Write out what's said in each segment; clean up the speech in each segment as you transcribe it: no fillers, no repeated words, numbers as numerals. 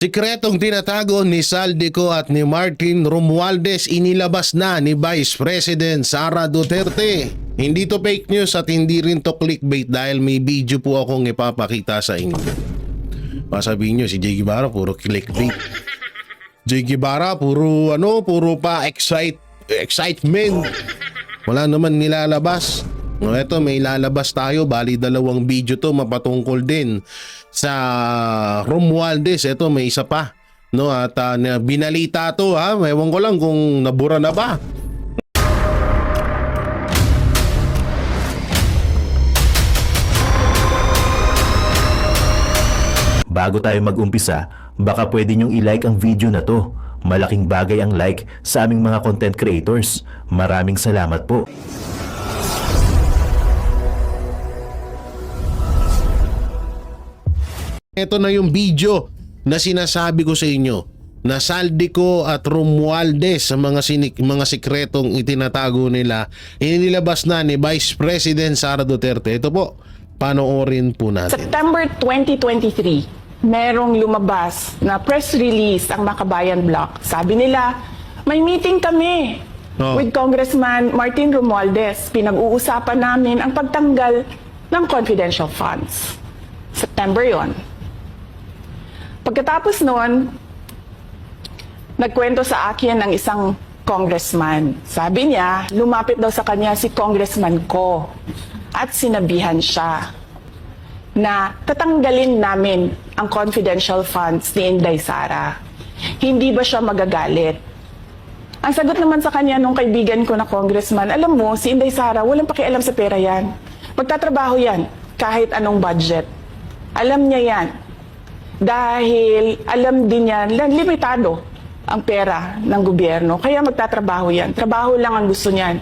Sikretong tinatago ni Saldico at ni Martin Romualdez inilabas na ni Vice President Sara Duterte. Hindi to fake news at hindi rin to clickbait dahil may video po akong ipapakita sa inyo. Masabihin nyo si Jay Guevara puro clickbait. Jay Guevara puro pa excitement. Wala naman nilalabas. Ito may lalabas tayo, bali 2 video to mapatungkol din sa Romualdez. Ito may isa pa, no, at binalita to ha. Ewan ko lang kung nabura na ba. Bago tayo mag-umpisa, baka pwede nyong i-like ang video na to. Malaking bagay ang like sa aming mga content creators. Maraming salamat po. Ito na yung video na sinasabi ko sa inyo na Saldico at Romualdez sa mga sikretong itinatago nila, inilabas na ni Vice President Sara Duterte. Ito po, panoorin po natin. September 2023, merong lumabas na press release ang Makabayan Bloc. Sabi nila, may meeting kami with Congressman Martin Romualdez. Pinag-uusapan namin ang pagtanggal ng confidential funds. September yon. Pagkatapos noon, nagkwento sa akin ng isang congressman. Sabi niya, lumapit daw sa kanya si Congressman Ko at sinabihan siya na tatanggalin namin ang confidential funds ni Inday Sara. Hindi ba siya magagalit? Ang sagot naman sa kanya nung kaibigan ko na congressman, alam mo, si Inday Sara, walang pakialam sa pera yan. Magtatrabaho yan kahit anong budget. Alam niya yan. Dahil alam din yan, limitado ang pera ng gobyerno. Kaya magtatrabaho yan. Trabaho lang ang gusto niyan.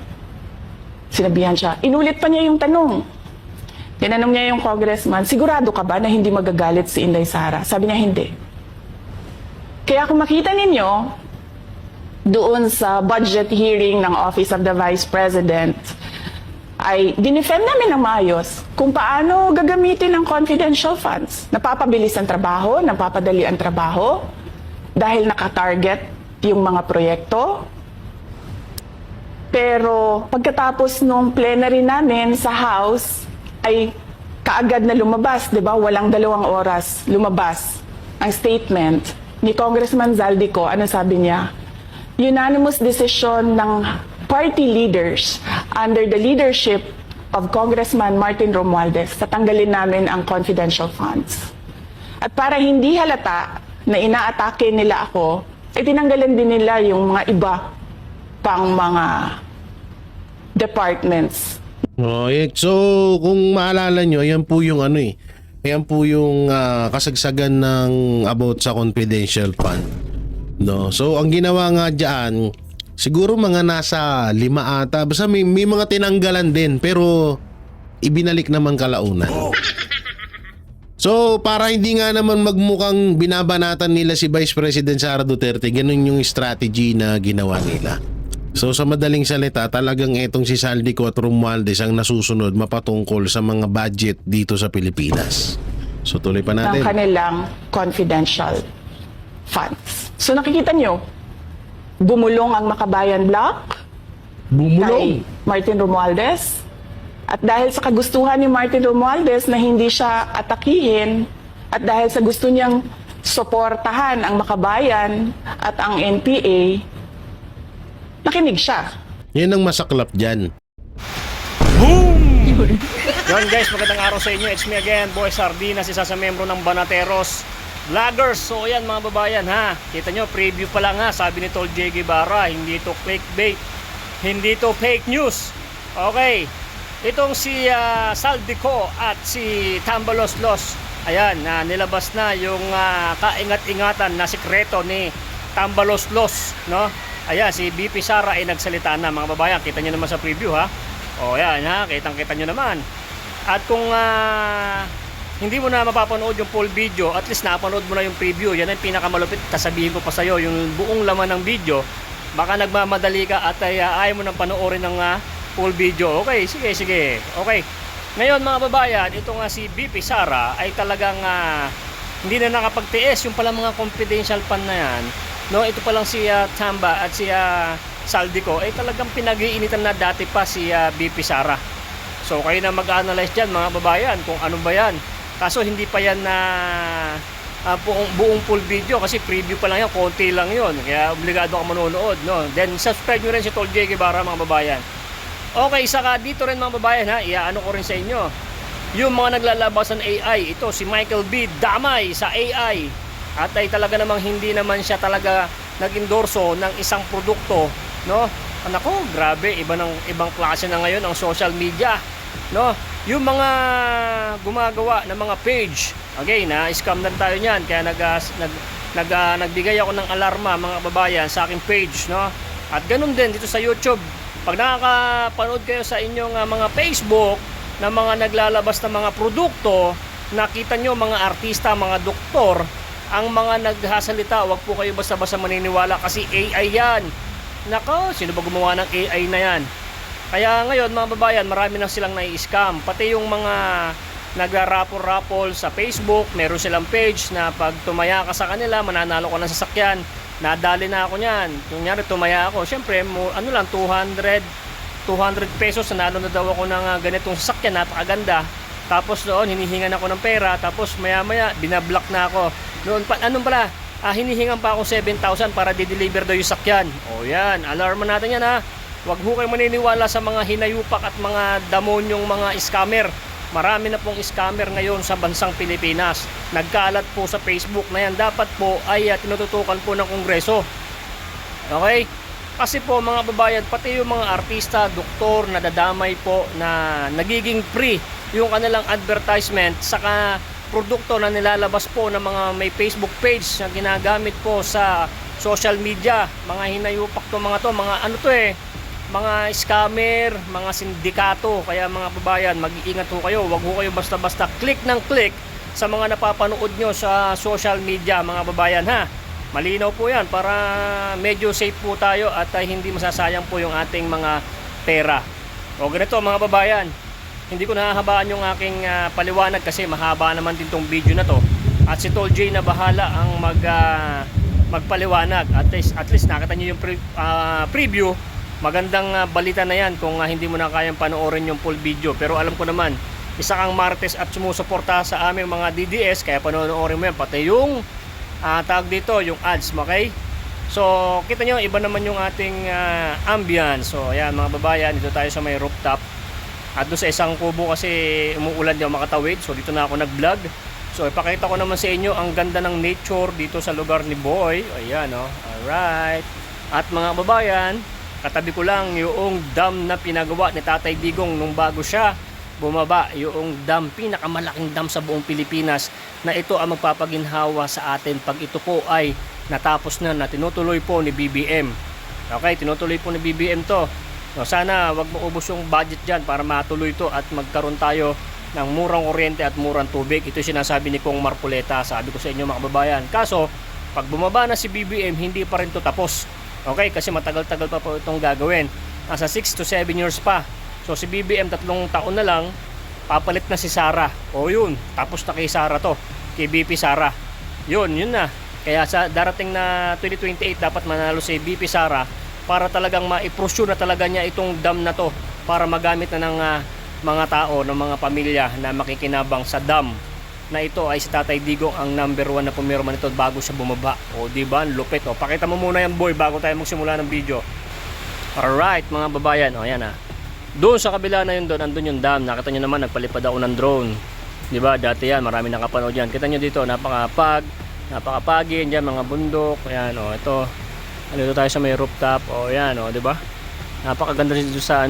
Sinabihan siya. Inulit pa niya yung tanong. Tinanong niya yung congressman, sigurado ka ba na hindi magagalit si Inday Sara? Sabi niya, hindi. Kaya kung makita ninyo, doon sa budget hearing ng Office of the Vice President, ay dinefend namin ng maayos kung paano gagamitin ang confidential funds. Napapabilis ang trabaho, napapadali ang trabaho dahil nakatarget yung mga proyekto. Pero pagkatapos nung plenary namin sa House, ay kaagad na lumabas, di ba? Walang 2 oras lumabas ang statement ni Congressman Zaldico. Ano sabi niya? Unanimous decision ng party leaders under the leadership of Congressman Martin Romualdez, tatanggalin namin ang confidential funds. At para hindi halata na inaatake nila ako, ay tinanggalan din nila yung mga iba pang mga departments. So kung maalala nyo, ayan po yung ayan po yung kasagsagan ng about sa confidential fund. No? So ang ginawa nga dyan, siguro mga nasa 5 ata. Basta may mga tinanggalan din pero ibinalik naman kalaunan. So para hindi nga naman magmukhang binabanatan nila si Vice President Sara Duterte, ganun yung strategy na ginawa nila. So sa madaling salita, talagang etong si Saldico at Romualdez ang nasusunod mapatungkol sa mga budget dito sa Pilipinas. So tuloy pa natin. Ng kanilang confidential funds. So nakikita nyo, bumulong ang Makabayan Bloc kay Martin Romualdez. At dahil sa kagustuhan ni Martin Romualdez na hindi siya atakihin at dahil sa gusto niyang suportahan ang Makabayan at ang NPA, nakinig siya. Yan ang masaklap dyan. Boom! Yon guys, magandang araw sa inyo. It's me again, Boy Sardinas, isa sa membro ng Banateros Vloggers. So ayan mga babayan ha, kita nyo, preview pa lang ha. Sabi ni Tol Jay Guevara, hindi to clickbait, hindi to fake news. Okay, itong si Saldico at si Tambaloslos, ayan, nilabas na yung kaingat-ingatan na sikreto ni Tambaloslos, no? Ayan, si BP Sara ay nagsalita na mga babayan. Kita nyo naman sa preview ha. O ayan ha, kitang-kita nyo naman. At kung hindi mo na mapapanood yung full video, at least napanood mo na yung preview. Yan ang pinakamalupit. Kasabihin ko pa sa'yo, yung buong laman ng video, baka nagmamadali ka at ayaw mo nang panoorin ng full video. Okay, sige. Okay. Ngayon mga babayan, ito nga si BP Sara ay talagang hindi na nakapagtiis. Yung pala mga confidential fund na yan, no, ito pa lang si Tamba at si Saldico, talagang pinag-iinitan na dati pa si BP Sara. So kayo na mag-analyze dyan mga babayan kung ano ba yan. Kaso hindi pa yan na buong full video kasi preview pa lang yan, konti lang yon, kaya obligado ka manonood, no? Then subscribe nyo rin si Tol J. Guevara mga babayan. Okay, saka dito rin mga babayan ha, iaano ko rin sa inyo yung mga naglalabas ng AI. Ito si Michael B. damay sa AI at ay talaga namang hindi naman siya talaga nag-endorso ng isang produkto, no? Nako, grabe, ibang klase na ngayon ang social media, no? Yung mga gumagawa ng mga page, okay, na scam na tayo niyan, kaya nagbigay ako ng alarma mga babayan sa aking page, no? At ganun din dito sa YouTube. Pag nakakapanood kayo sa inyong mga Facebook na mga naglalabas ng mga produkto, nakita nyo mga artista, mga doktor, ang mga naghasalita, wag po kayo basta-basta maniniwala kasi AI yan. Nako, sino ba gumawa ng AI na yan? Kaya ngayon mga babayan, marami na silang nai-scam. Pati yung mga nagra-rapol sa Facebook, meron silang page na pag tumaya ka sa kanila, mananalo ka ng sasakyan. Nadali na ako niyan. Kunyari tumaya ako, syempre ano lang 200 pesos, nanalo na daw ako ng ganitong sasakyan, napakaganda. Tapos doon hinihingan ako ng pera, tapos maya-maya binablock na ako. Noon pa anong pala? Hinihingan pa ako 7,000 para di-deliver daw yung sakyan. O yan, alarm natin yan ha. Huwag ho kayo maniniwala sa mga hinayupak at mga damonyong mga scammer. Marami na pong scammer ngayon sa bansang Pilipinas. Nagkalat po sa Facebook na yan. Dapat po ay tinututukan po ng Kongreso. Okay? Kasi po mga babayan, pati yung mga artista, doktor, nadadamay po na nagiging free yung kanilang advertisement saka produkto na nilalabas po ng mga may Facebook page na ginagamit po sa social media. Mga hinayupak to, mga ano to mga scammer, mga sindikato. Kaya mga babayan, mag-iingat ho kayo. Huwag ho kayo basta-basta click ng click sa mga napapanood nyo sa social media mga babayan ha. Malinaw po yan para medyo safe po tayo at hindi masasayang po yung ating mga pera. O ganito mga babayan, hindi ko nahahabaan yung aking paliwanag kasi mahaba naman din tong video na to. At si Tol J na bahala ang magpaliwanag. At least nakita nyo yung preview. Magandang balita na yan kung hindi mo na kayang panoorin yung full video. Pero alam ko naman, isa kang Martes at sumusuporta sa aming mga DDS, kaya panoorin mo yan. Pati yung tawag dito, yung ads, okay? So, kita nyo, iba naman yung ating ambience. So, ayan mga babayan, dito tayo sa may rooftop. At doon sa isang kubo kasi umuulan, di ako makatawid. So, dito na ako nag-vlog. So, ipakita ko naman sa inyo ang ganda ng nature dito sa lugar ni Boy. Ayan, oh. Alright. At mga babayan, katabi ko lang yung dam na pinagawa ni Tatay Digong nung bago siya bumaba. Yung dam, pinakamalaking dam sa buong Pilipinas na ito ang magpapaginhawa sa atin pag ito po ay natapos na tinutuloy po ni BBM. Okay, tinutuloy po ni BBM to. So, sana wag maubos yung budget dyan para matuloy to at magkaroon tayo ng murang kuryente at murang tubig. Ito yung sinasabi ni Kong Marcoleta, sabi ko sa inyo mga kababayan. Kaso, pag bumaba na si BBM, hindi pa rin to tapos. Okay, kasi matagal-tagal pa po itong gagawin. Nasa 6 to 7 years pa. So si BBM 3 taon na lang, papalit na si Sara. O yun, tapos na kay Sara to. Kay BP Sara. Yun na. Kaya sa darating na 2028 dapat manalo si BP Sara para talagang ma-pursue na talaga niya itong dam na to para magamit na ng mga tao, ng mga pamilya na makikinabang sa dam na ito ay si Tatay Digong ang number 1 na pumirma nito bago siya bumaba. O diba, lupit. O pakita mo muna yan boy bago tayo magsimula ng video. Alright mga babayan, o yan doon sa kabila na yun doon, andun yung dam. Nakita nyo naman, nagpalipad ako ng drone. Diba, dati yan, marami nakapanood yan. Kita nyo dito, napakapagi, yan mga bundok. Ayan, o, ito. Dito tayo sa may rooftop. O, yan, o, diba? Napakaganda dito sa,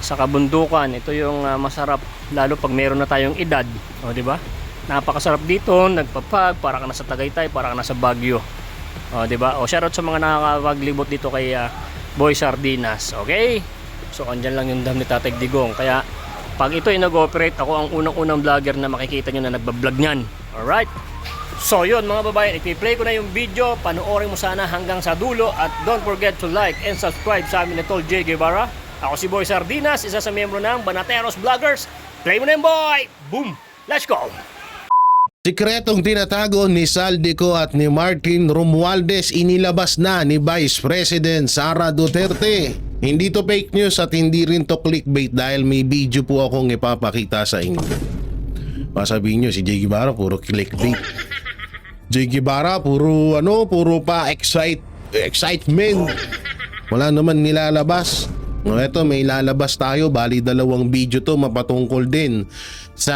sa kabundukan. Ito yung masarap, lalo pag meron na tayong edad. O, diba? Napakasarap dito, nagpapag, para ka nasa Tagaytay, para ka nasa Baguio. O, diba? O, shoutout sa mga nakakapaglibot dito kay Boy Sardinas. Okay? So, andyan lang yung dam ni Tatay Digong. Kaya, pag ito ay nag-operate, ako ang unang-unang vlogger na makikita nyo na nagbablog nyan. Alright? So, yun mga babayan, ipi-play ko na yung video. Panoorin mo sana hanggang sa dulo. At don't forget to like and subscribe sa amin ni Tol J. Guevara. Ako si Boy Sardinas, isa sa miyembro ng Banateros Vloggers. Play mo na yun, boy! Boom! Let's go! Sikretong tinatago ni Saldico at ni Martin Romualdez inilabas na ni Vice President Sara Duterte. Hindi to fake news at hindi rin to clickbait dahil may video po akong ipapakita sa inyo. Masabihin nyo si Jay Guevara puro clickbait. Jay Guevara puro pa excitement. Wala naman nilalabas. Eto may lalabas tayo, bali 2 video to mapatungkol din sa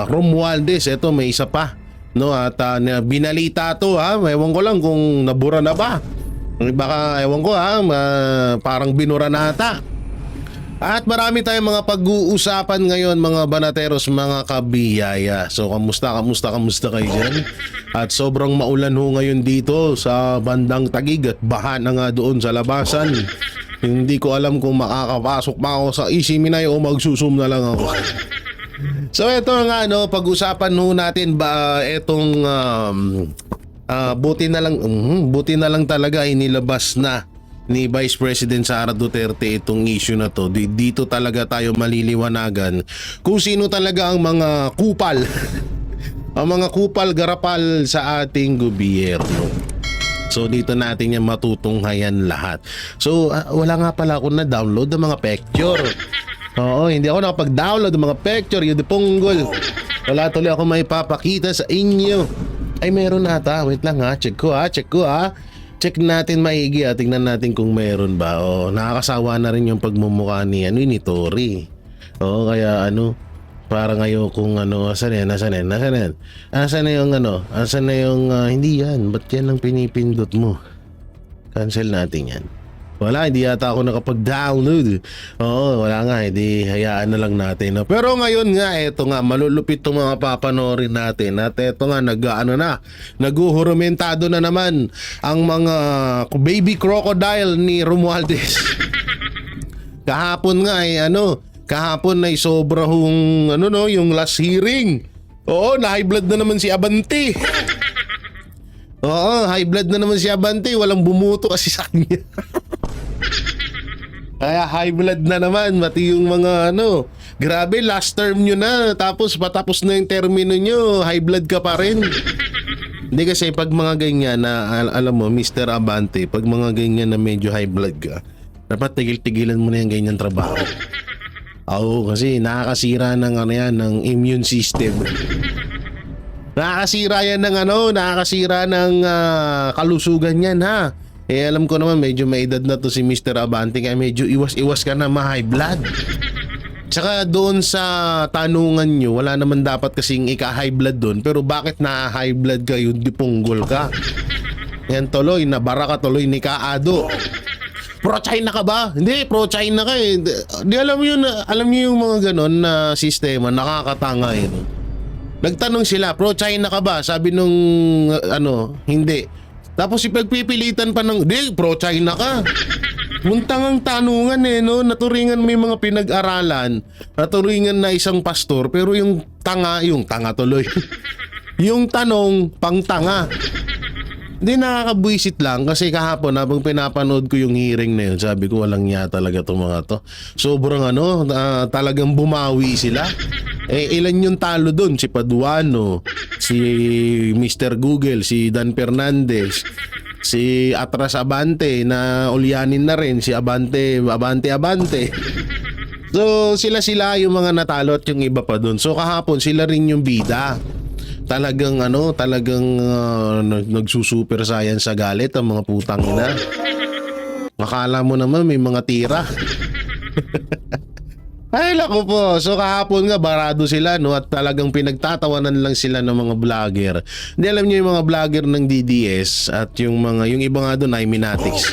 Romualdez. Eto may isa pa, no, at binalita to ha, ewan ko lang kung nabura na ba. Baka ewan ko ha, parang binura na ata. At marami tayong mga pag-uusapan ngayon mga banateros, mga kabiyaya. So kamusta kayo dyan? At sobrang maulan ho ngayon dito sa bandang Taguig at baha na nga doon sa labasan. Hindi ko alam kung makakapasok pa ako sa Isiminay o magsusum na lang ako. So ito nga pag-usapan ho natin ba itong buti na lang talaga inilabas na ni Vice President Sara Duterte itong issue na to. Dito talaga tayo maliliwanagan kung sino talaga ang mga kupal ang mga kupal garapal sa ating gobyerno. So dito natin yan matutunghayan lahat. So wala nga pala ako na-download ng mga picture. Oo, hindi ako nakapag-download ng mga picture. Yung dipunggol. Wala tuloy ako may papakita sa inyo. Ay meron ata. Wait lang ha. Check ko ha. Check natin maigi ha. Tingnan natin kung meron ba. O, nakakasawa na rin yung pagmumukha ni Tori. Oo, kaya parang ayokong asan na yung hindi yan, ba't yan ang pinipindot mo? Cancel natin yan. Wala, hindi yata ako nakapag-download. Oo, wala nga, hindi hayaan na lang natin. Pero ngayon nga, eto nga, malulupit itong mga papanorin natin. At eto nga, naguhurumentado na naman ang mga baby crocodile ni Romualdez. Kahapon nga kahapon ay sobra yung last hearing. Oo, na high blood na naman si Abante. Oo, high blood na naman si Abante. Walang bumuto kasi sa kanya. Kaya high blood na naman. Mati yung mga grabe, last term nyo na. Tapos patapos na yung termino nyo. High blood ka pa rin. Hindi kasi pag mga ganyan na, alam mo, Mr. Abante, pag mga ganyan na medyo high blood ka, dapat tigil-tigilan mo na yung ganyan trabaho. Oo, kasi nakakasira ng ng immune system. Nakakasira yan ng kalusugan yan ha. Alam ko naman medyo may edad na to si Mr. Abante kaya medyo iwas-iwas ka na ma-high blood. Tsaka doon sa tanungan nyo, wala naman dapat kasing ika-high blood doon. Pero bakit na-high blood ka yung dipunggol ka? Yan tuloy, nabara ka tuloy ni Kaado. Pro-China ka ba? Hindi, pro-China ka eh. Di alam niyo yung mga ganon na sistema, nakakatanga eh. Nagtanong sila, pro-China ka ba? Sabi nung hindi. Tapos ipagpipilitan pa ng, di, pro-China ka. Muntangang tanungan naturingan may mga pinag-aralan, naturingan na isang pastor, pero yung tanga tuloy. Yung tanong, pang tanga. Hindi, nakakabwisit lang kasi kahapon habang pinapanood ko yung hearing na yun, sabi ko walang niya talaga itong mga to. Sobrang talagang bumawi sila. Ilan yung talo doon? Si Paduano, si Mr. Google, si Dan Fernandez, si Atras Abante na ulyanin na rin, si Abante. So sila yung mga natalo at yung iba pa doon. So kahapon sila rin yung bida. Talagang nagsusuper science sa galit ang mga putang ina. Akala mo naman may mga tira. Ay lako po. So kahapon nga barado sila at talagang pinagtatawanan lang sila ng mga vlogger. Hindi alam niyo yung mga vlogger ng DDS at yung iba nga doon ay Minatics.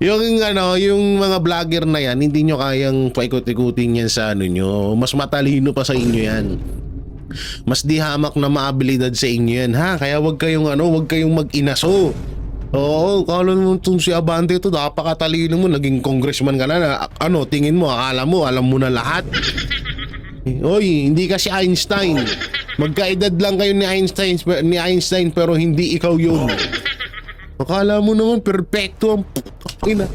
yung mga vlogger na yan, hindi nyo kayang paikot-ikutin yan sa nyo. Mas matalino pa sa inyo yan. Mas di hamak na maabilidad sa inyo yan ha. Kaya wag kayong mag-inaso. Oo, kala mo itong si Abante ito, napakatalino mo, naging congressman ka na, tingin mo, akala mo, alam mo na lahat. Oy, hindi ka si Einstein. Magkaedad lang kayo ni Einstein pero hindi ikaw yun. Akala mo naman, perfecto ang ina.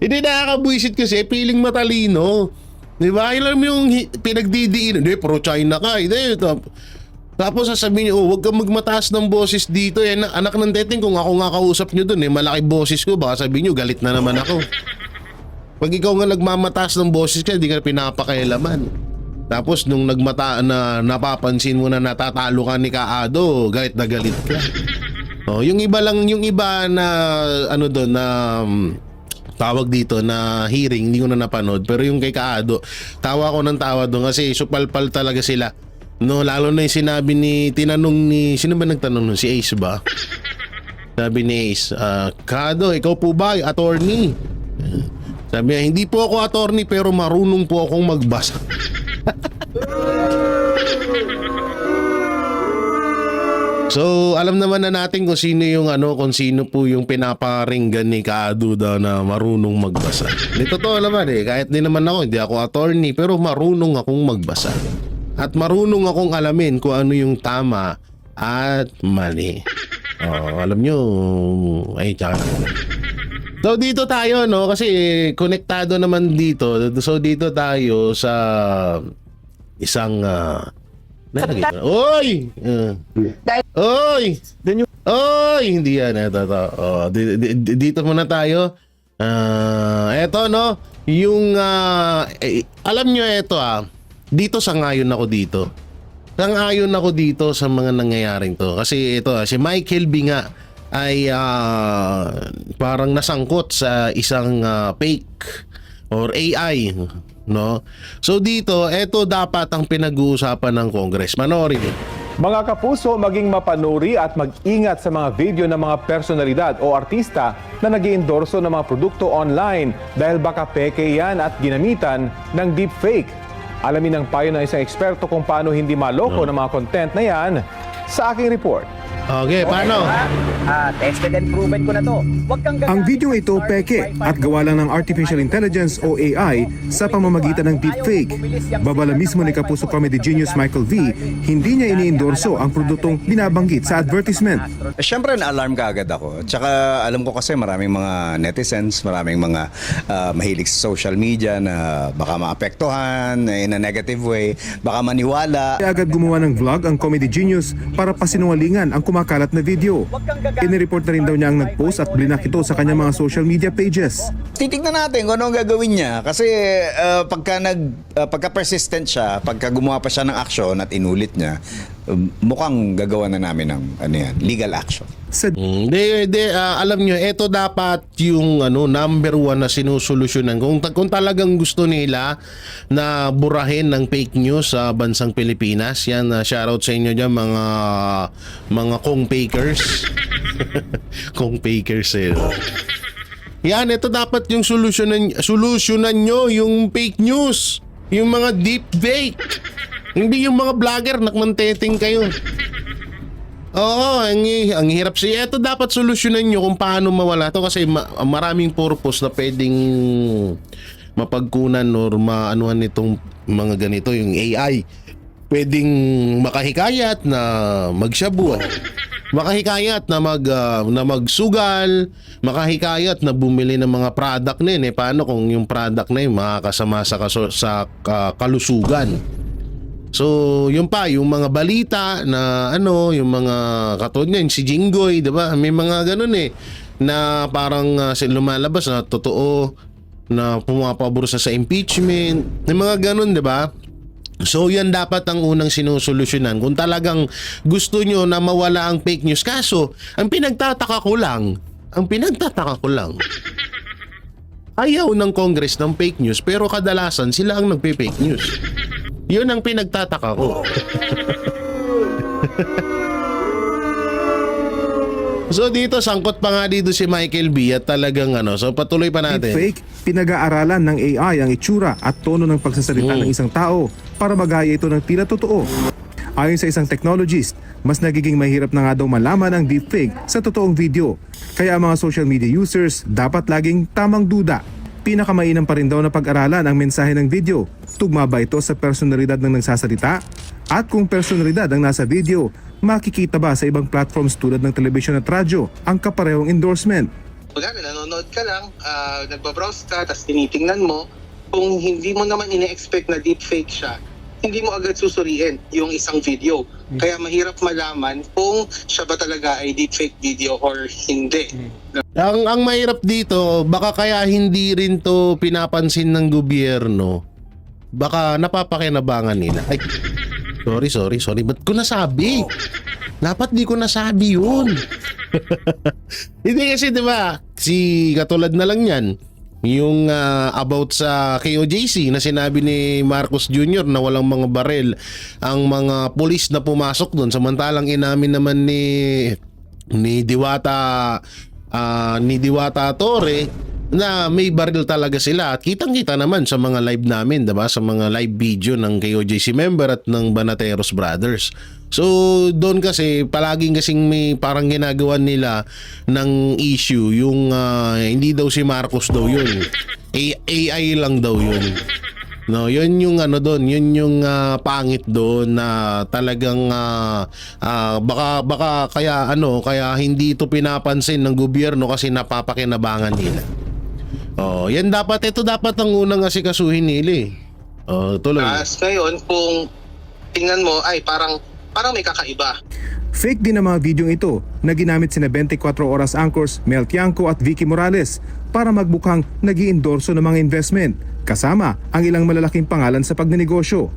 Hindi nakakabwisit kasi, piling matalino. Di ba? Alam mo yung pinagdidiin, hindi, pro-China ka, hindi. Tapos sasabihin niyo, huwag kang magmataas ng boses dito. Anak ng teteng, kung ako nga kausap niyo dun, malaki boses ko, baka sabihin niyo, galit na naman ako. Pag ikaw nga nagmamataas ng boses ka, hindi ka pinapakailaman. Tapos nung napapansin mo na natatalo ka ni Kaado, galit na galit ka. Yung iba na ano doon na tawag dito na hearing, hindi ko na napanood, pero yung kay Kaado, tawa ko ng tawa doon kasi supalpal talaga sila. No, lalo na yung sinabi tinanong ni, sino ba nagtanong nun? Si Ace ba? Sabi ni Ace, Kaado, ikaw po ba ay attorney? Sabi niya, hindi po ako attorney pero marunong po akong magbasa. So, alam naman na natin kung sino po yung pinaparinggan ni Kaado daw na marunong magbasa. Di totoo naman kahit di naman ako, hindi ako attorney, pero marunong akong magbasa. At marunong akong alamin kung ano yung tama at mali. Alam nyo, tsaka. So, dito tayo, no? Kasi konektado naman dito. So, dito tayo sa isang Oy! Oy! Oy! Hindi yan. Dito muna tayo. Eto, no? Yung, alam nyo ito, dito sangayon ako dito. Sangayon ako dito sa mga nangyayaring to. Kasi ito, si Michael B nga ay parang nasangkot sa isang fake or AI, no? So dito, ito dapat ang pinag-uusapan ng Congress. Manoorin niyo. Mga kapuso, maging mapanuri at mag-ingat sa mga video ng mga personalidad o artista na nag-iendorso ng mga produkto online dahil baka peke yan at ginamitan ng deepfake. Alamin ang payo ng isang eksperto kung paano hindi maloko ng mga content na yan sa aking report. Okay, paano? Tested and proven ko na to. Huwag kang Ang video ito peke at gawa lang ng Artificial Intelligence o AI sa pamamagitan ng deepfake. Babala mismo ni Kapuso comedy genius Michael V, hindi niya iniendorso ang produktong binabanggit sa advertisement. Siyempre na-alarm ka agad ako. Tsaka alam ko kasi maraming mga netizens, maraming mga mahilig sa social media na baka maapektuhan in a negative way, baka maniwala. Kaya agad gumawa ng vlog ang comedy genius para pasinungalingan ang kumakalat na video. Inireport na rin daw niya ang nag-post at blinak ito sa kanyang mga social media pages. Titignan natin kung ano ang gagawin niya kasi pagka persistent siya, pagka gumawa pa siya ng aksyon at inulit niya, mukhang gagawa na namin ng legal action. Alam nyo, ito dapat yung number one na sinusolusyonan. Kung talagang gusto nila na burahin ng fake news sa bansang Pilipinas, yan, shoutout sa inyo dyan mga kong-fakers. Kong-fakers Yan, ito dapat yung solusyonan nyo, yung fake news, yung mga deepfake. Hindi yung mga vlogger nakmanteteng kayo. Oo, ang hirap siya. Ito dapat solusyonan nyo kung paano mawala to kasi maraming purpose na pwedeng mapagkunan or maanuhan nitong mga ganito, yung AI. Pwedeng makahikayat na magshabu, makahikayat na magsugal, makahikayat na bumili ng mga product na yun. Paano kung yung product na yun makakasama sa kalusugan? So, yun pa, yung mga balita na yung mga katulad niyan, si Jinggoy, 'di ba? May mga ganun na parang lumalabas na totoo na pumapabor sa impeachment. May mga ganun, 'di ba? So, yan dapat ang unang sinusolusyonan. Kung talagang gusto nyo na mawala ang fake news. Kaso, ang pinagtataka ko lang, ayaw ng Congress ng fake news pero kadalasan sila ang nagpe-fake news. Yun ang pinagtataka ko. So dito, sangkot pa nga dito si Michael B at talagang so patuloy pa natin. Deepfake, pinag-aaralan ng AI ang itsura at tono ng pagsasalita ng isang tao para magaya ito ng tila totoo. Ayon sa isang technologist, mas nagiging mahirap na nga daw malaman ang deepfake sa totoong video. Kaya ang mga social media users dapat laging tamang duda. Pinakamainam pa rin daw na pag-aralan ang mensahe ng video. Tugma ba ito sa personalidad ng nagsasalita? At kung personalidad ang nasa video, makikita ba sa ibang platforms tulad ng television at radyo ang kaparehong endorsement? Wala, nanonood ka lang, nagbabrowse ka, tapos tinitingnan mo, kung hindi mo naman ine-expect na deepfake siya, hindi mo agad susuriin yung isang video. Kaya mahirap malaman kung siya ba talaga ay deepfake video or hindi. Ang mahirap dito, baka kaya hindi rin to pinapansin ng gobyerno. Baka napapakinabangan nila. Ay, sorry. Ba't ko nasabi? Dapat di ko nasabi yun. Hindi kasi, di ba? Katulad na lang yan. Yung about sa KOJC na sinabi ni Marcos Jr. na walang mga barel ang mga pulis na pumasok doon, samantalang inamin naman ni Diwata Torre na may baril talaga sila, at kitang-kita naman sa mga live namin, diba? Sa mga live video ng KOJC member at ng Banateros Brothers. So doon kasi palaging kasing may parang ginagawa nila ng issue yung hindi daw si Marcos daw yun, AI lang daw yun. No, yun yung doon, yun yung pangit doon na talagang baka kaya hindi ito pinapansin ng gobyerno kasi napapakinabangan nila. Ito dapat ang unang asikasuhin nila. Tuloy. Ngayon, kung tingnan mo ay parang may kakaiba. Fake din ang mga videong ito na ginamit sina 24 Oras anchors Mel Tiangco at Vicky Morales para magbukang nag-iendorso ng mga investment, kasama ang ilang malalaking pangalan sa pagnenegosyo.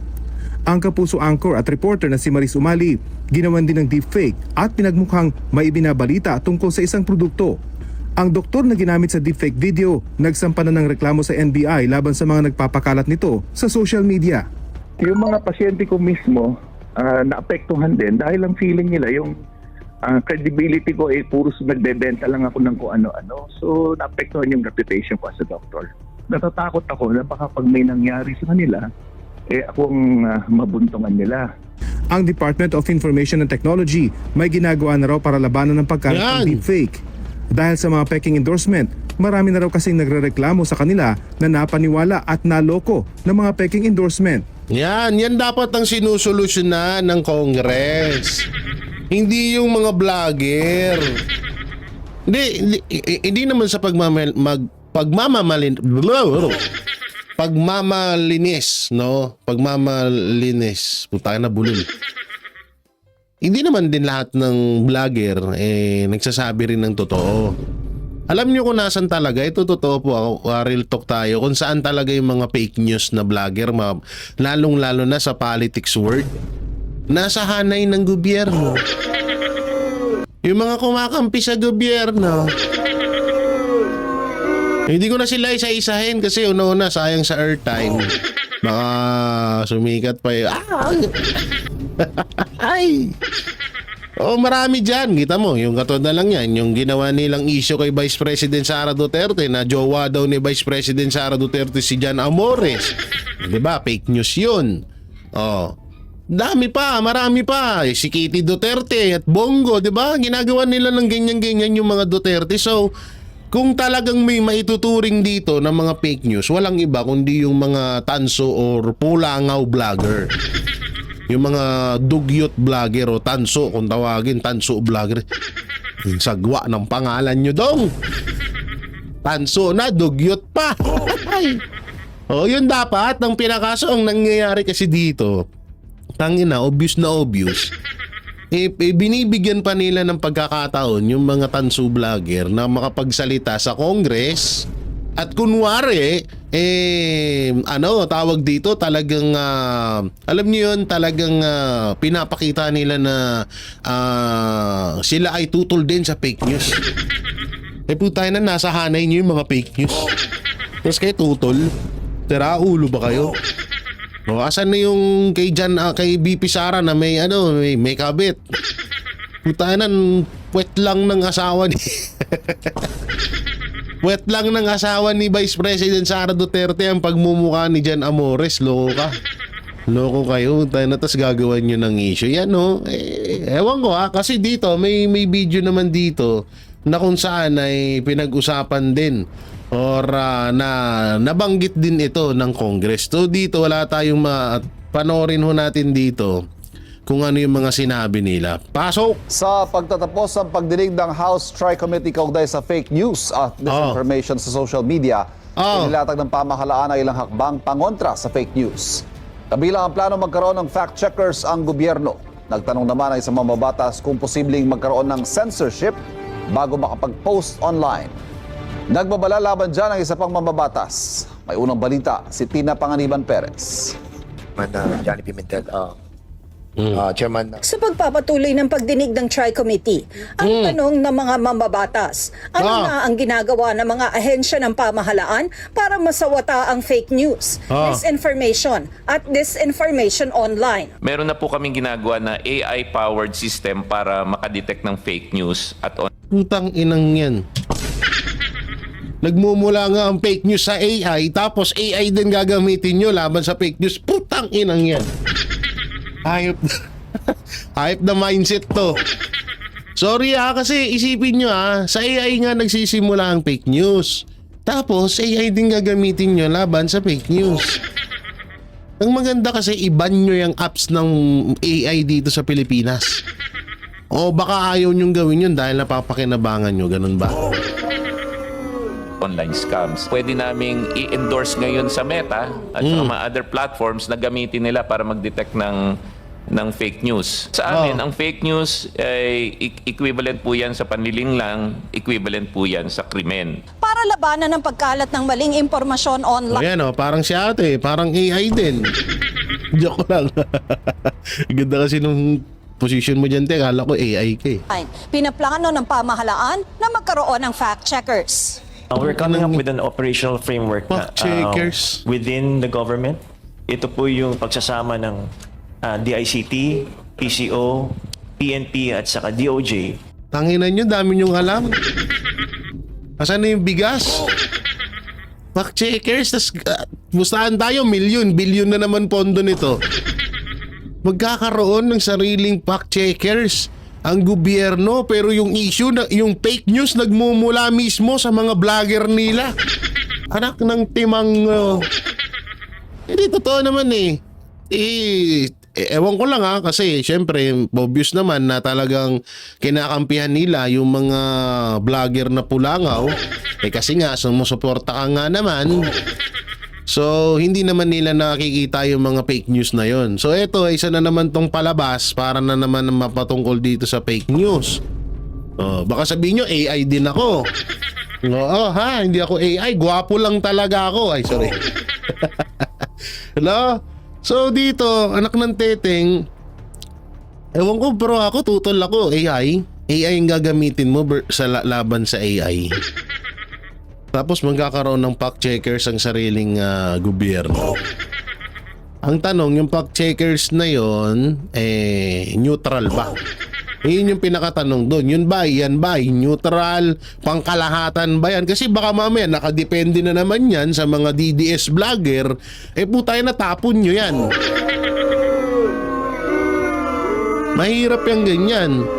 Ang Kapuso anchor at reporter na si Maris Umali ginawan din ng deepfake at pinagmukhang may ibinabalita tungkol sa isang produkto. Ang doktor na ginamit sa deepfake video nagsampa na ng reklamo sa NBI laban sa mga nagpapakalat nito sa social media. Yung mga pasyente ko mismo naapektuhan din dahil ang feeling nila yung credibility ko puros nagbebenta lang ako ng kung ano-ano. So naapektuhan yung reputation ko as a doctor. Natatakot ako na baka pag may nangyari sa kanila, akong mabuntungan nila. Ang Department of Information and Technology may ginagawa na raw para labanan ng pagkalat ng deepfake. Dahil sa mga peking endorsement, marami na raw kasing nagrereklamo sa kanila na napaniwala at naloko ng mga peking endorsement. Yan dapat ang sinusolusyonan ng Congress. Hindi yung mga vlogger. Hindi naman sa pagmamalinis, no? Pagmamalinis. Puta na bulol. Hindi naman din lahat ng vlogger nagsasabi rin ng totoo. Alam nyo kung nasan talaga, ito totoo po, real talk tayo, kung saan talaga yung mga fake news na vlogger, lalong-lalo na sa politics world, nasa hanay ng gobyerno. Yung mga kumakampi sa gobyerno. Hindi ko na sila isa-isahin kasi una-una sayang sa airtime. Baka sumikat pa yun. Ay! Marami dyan. Kita mo, yung katod na lang yan, yung ginawa nilang issue kay Vice President Sara Duterte na jowa daw ni Vice President Sara Duterte si Jan Amores. Diba? Fake news yun. Marami pa. Si Kitty Duterte at Bongo, diba? Ginagawa nila ng ganyan-ganyan yung mga Duterte. So, kung talagang may maituturing dito ng mga fake news, walang iba kundi yung mga tanso or pulangaw vlogger. Yung mga dugyot vlogger o tanso, kung tawagin, tanso vlogger. Yung sagwa ng pangalan nyo dong. Tanso na, dugyot pa. Yun dapat, ang pinakaso ang nangyayari kasi dito. Tangina, obvious na obvious. Binibigyan pa nila ng pagkakataon yung mga tanso vlogger na makapagsalita sa Congress. At kunwari, tawag dito, talagang, alam niyo yun, talagang pinapakita nila na sila ay tutol din sa fake news. Putay na, nasa hanay niyo yung mga fake news. Tapos kayo tutol, tira ulo ba kayo? Asan na yung kay BP Sara na may kabit? Putay na, puwet lang ng asawa ni... Wet lang ng asawa ni Vice President Sara Duterte ang pagmumukha ni Jan Amores. Loko ka. Loko kayo. Tapos gagawan nyo ng issue. Yan ewan ko kasi dito may video naman dito na kung saan ay pinag-usapan din or na nabanggit din ito ng Congress. So dito wala tayong panoorin ho natin dito kung ano yung mga sinabi nila. Pasok! Sa pagtatapos ng pagdinig ng House Tri-Committee kaugnay sa fake news at disinformation sa social media, inilatag ng pamahalaan ang ilang hakbang pangontra sa fake news. Kabilang ang plano magkaroon ng fact-checkers ang gobyerno. Nagtanong naman ang isang mambabatas kung posibleng magkaroon ng censorship bago makapag-post online. Nagbabala laban dyan ang isa pang mambabatas. May unang balita, si Tina Panganiban Perez. Johnny Pimentel, Chairman. Sa pagpapatuloy ng pagdinig ng Tri-Committee, ang tanong ng mga mambabatas, ano na ang ginagawa ng mga ahensya ng pamahalaan para masawata ang fake news, misinformation at disinformation online? Meron na po kaming ginagawa na AI-powered system para makadetect ng fake news at Putang inang yan. Nagmumula nga ang fake news sa AI, tapos AI din gagamitin nyo laban sa fake news. Putang inang yan. Hayop hayop na mindset to. Sorry kasi isipin nyo sa AI nga nagsisimula ang fake news. Tapos AI din gagamitin nyo laban sa fake news. Ang maganda kasi i-ban nyo yung apps ng AI dito sa Pilipinas. O baka ayaw nyong gawin yun dahil napapakinabangan nyo, ganun ba? online scams. Pwede naming i-endorse ngayon sa Meta at sa mga other platforms na gamitin nila para mag-detect ng fake news. Sa amin, ang fake news ay equivalent po yan sa panlilinlang, equivalent po yan sa krimen. Para labanan ng pagkalat ng maling impormasyon online. Ayan parang si ate, parang AI din. Joke lang. Ganda kasi nung position mo dyan, kala ko AI ka Pinaplano ng pamahalaan na magkaroon ng fact-checkers. We're coming up with an operational framework fact-checkers within the government. Ito po yung pagsasama ng DICT, PCO, PNP at saka DOJ. Tanginan nyo, dami nyong alam. Asan na yung bigas? Fact-checkers, tas mustahan tayo, milyon, bilyon na naman pondo nito. Magkakaroon ng sariling fact-checkers ang gobyerno, pero yung issue, yung fake news nagmumula mismo sa mga vlogger nila. Anak ng timang... Hindi, totoo naman ewan ko lang kasi syempre obvious naman na talagang kinakampihan nila yung mga vlogger na pulangaw kasi nga sumusuporta ka nga naman, so hindi naman nila nakikita yung mga fake news na yon. So eto, isa na naman tong palabas para na naman mapatungkol dito sa fake news. Baka sabihin nyo AI din ako. Hindi ako AI, gwapo lang talaga ako. Ay sorry. Hello? So dito, anak ng teteng, ewan ko bro, ako tutol ako, AI yung gagamitin mo sa laban sa AI. Tapos magkakaroon ng fact-checkers ang sariling gobyerno. Ang tanong, yung fact-checkers na yon neutral ba? Yun yung pinakatanong doon. Yun ba? Yan ba? Neutral? Pangkalahatan ba yan? Kasi baka mamaya nakadepende na naman yan sa mga DDS vlogger. Putay na tapon nyo yan. Mahirap yung ganyan.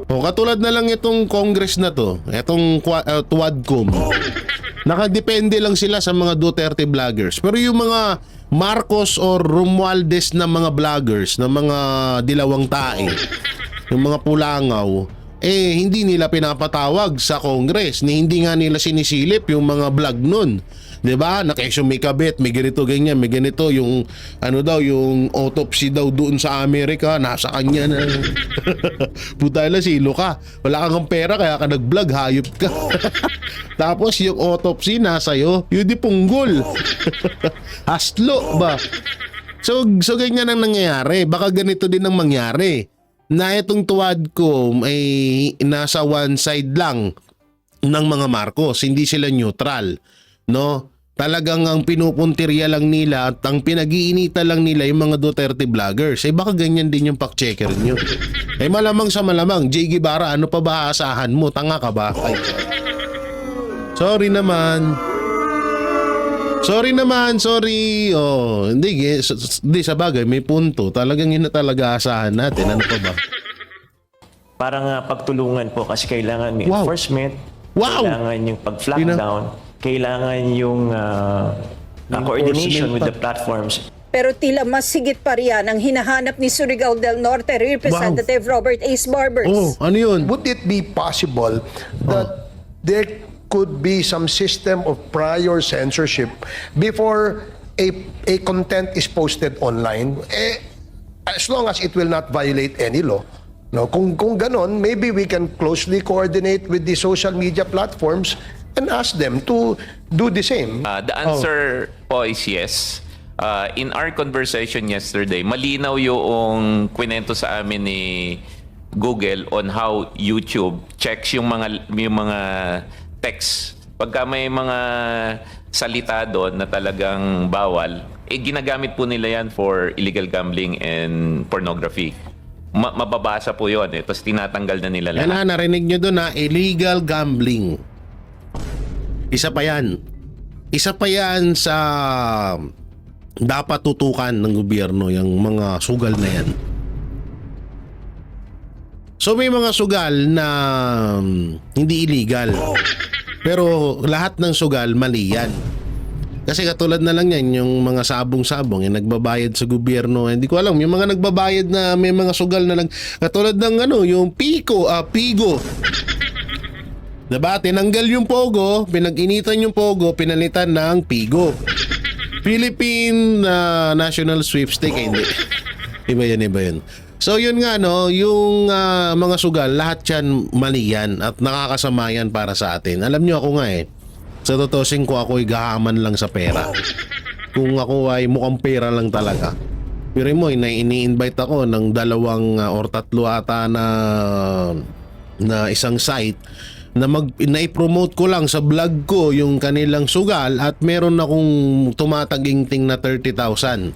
Katulad na lang itong Congress na to. Itong Tuadcom. Nakadepende lang sila sa mga Duterte vloggers. Pero yung mga Marcos or Romualdez na mga vloggers, na mga dilawang tae, yung mga pulangaw, hindi nila pinapatawag sa Congress, hindi nga nila sinisilip yung mga vlog nun. 'Di ba? Nakesyo may kabit, may ganito ganyan, may ganito yung yung autopsy daw doon sa Amerika, nasa kanya na. Puta na silo ka. Wala kang pera kaya ka nag-vlog, hayop ka. Tapos yung autopsy nasa iyo, yun di punggol. Haslo ba? So ganyan ang nangyayari. Baka ganito din ang mangyari. Na itong Tuadcom ay nasa one side lang ng mga Marcos, hindi sila neutral, no? Talagang ang pinupuntirya lang nila at ang pinag-iinitan lang nila yung mga Duterte vloggers. Baka ganyan din yung fact-checker nyo. Malamang sa malamang, Jay Guevara, ano pa ba aasahan mo? Tanga ka ba? Sorry naman. Sorry. Hindi sa bagay, may punto. Talagang yun na talaga asahan natin. Ano pa ba? Parang pagtulungan po kasi kailangan may enforcement, kailangan yung pag-flag down, kailangan yung coordination with the platforms. pero tila mas higit pa riyan ang hinahanap ni Surigao del Norte Representative Robert Ace Barbers. Oh, ano yun? Would it be possible that there could be some system of prior censorship before a content is posted online? As long as it will not violate any law. No, kung ganon, maybe we can closely coordinate with the social media platforms and ask them to do the same. The answer po is yes. In our conversation yesterday, malinaw yung kwento sa amin ni Google on how YouTube checks yung mga text. Pagka may mga salita doon na talagang bawal, ginagamit po nila yan for illegal gambling and pornography. Mababasa po yun. Tapos tinatanggal na nila lahat. Yan na, narinig nyo doon na illegal gambling. Isa pa yan. Isa pa yan sa dapat tutukan ng gobyerno, yung mga sugal na yan. So may mga sugal na hindi illegal. Pero lahat ng sugal mali yan. Kasi katulad na lang yan, yung mga sabong-sabong, yung nagbabayad sa gobyerno. Hindi ko alam, yung mga nagbabayad na may mga sugal na katulad ng yung Pigo. Diba? Tinanggal yung Pogo, pinag-initan yung Pogo, pinalitan ng Pigo. Philippine National Sweepstake, hindi. Iba yan. So yun nga, no, yung mga sugal, lahat yan mali yan at nakakasama yan para sa atin. Alam nyo ako nga sa totosin ko ako'y gahaman lang sa pera. Kung ako ay mukhang pera lang talaga. Pero mo, ini-invite ako ng 2 or 3 ata na isang site na i-promote ko lang sa vlog ko yung kanilang sugal at meron akong tumataginting na 30,000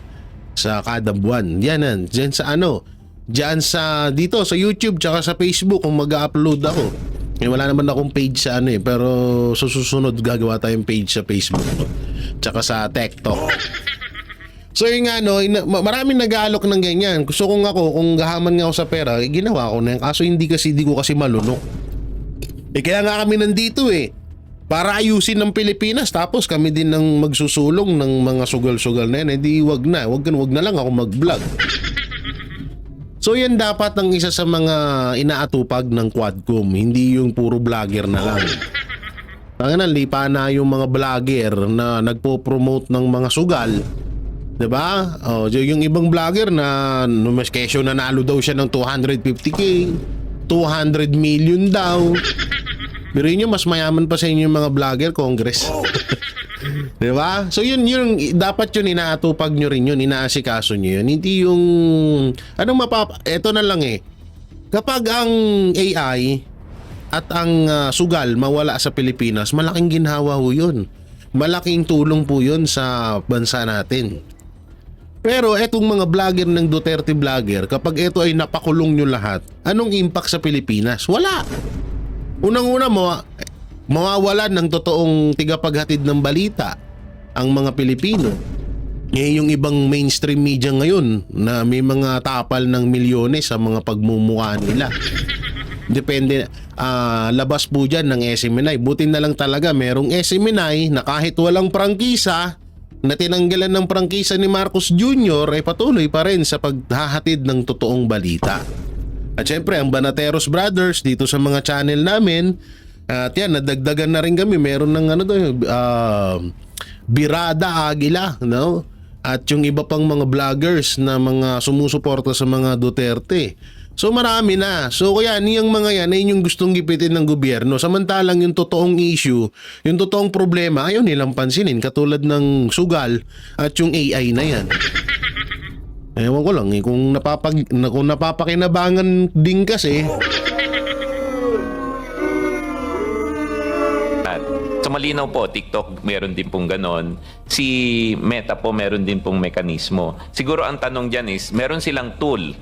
sa kada buwan. Diyan sa diyan sa dito sa YouTube tsaka sa Facebook kung mag-upload ako. Wala naman akong page sa pero susunod gagawa tayong page sa Facebook tsaka sa TikTok. So yun nga maraming nag-aalok ng ganyan. Gusto kong kung gahaman nga ako sa pera, ginawa ko na yan. Kaso hindi ko kasi malunok. Kaya nga kami nandito para ayusin ng Pilipinas, tapos kami din ang magsusulong ng mga sugal-sugal na yan. Di wag na lang ako mag-vlog. So yan dapat ang isa sa mga inaatupag ng Quadcom, hindi yung puro vlogger na lang. Tanganan, lipa na yung mga vlogger na nagpo-promote ng mga sugal. Diba? Yung ibang vlogger na mas kesyo nanalo daw siya ng 250k, 200 million daw. Pero yun mas mayaman pa sa inyo yung mga vlogger, Congress. Diba? So yun dapat yun inaatupag nyo rin yun, inaasikaso nyo yun. Hindi yung eto na lang kapag ang AI at ang sugal mawala sa Pilipinas, malaking ginhawa ho yun. Malaking tulong po yun sa bansa natin. Pero etong mga vlogger ng Duterte vlogger, kapag ito ay napakulong nyo lahat, anong impact sa Pilipinas? Wala. Unang-una mawawalan ng totoong tigapaghatid ng balita ang mga Pilipino. Yung ibang mainstream media ngayon na may mga tapal ng milyones sa mga pagmumukha nila. Depende, labas po dyan ng SMNI. Buti na lang talaga merong SMNI na kahit walang prangkisa, na tinanggalan ng prangkisa ni Marcos Jr. ay patuloy pa rin sa paghahatid ng totoong balita. At syempre ang Banateros Brothers dito sa mga channel namin, at yan, nadagdagan na rin kami. Meron ng Birada Aguila, no? At yung iba pang mga vloggers na mga sumusuporta sa mga Duterte. So marami na. So kaya niyang mga yan ay yung gustong gipitin ng gobyerno. Samantalang yung totoong issue, yung totoong problema, ayaw nilang pansinin. Katulad ng sugal at yung AI na yan. Ewan ko lang kung napapakinabangan din kasi. Sa malinaw po, TikTok meron din pong ganon. Si Meta po meron din pong mekanismo. Siguro ang tanong dyan is, meron silang tool.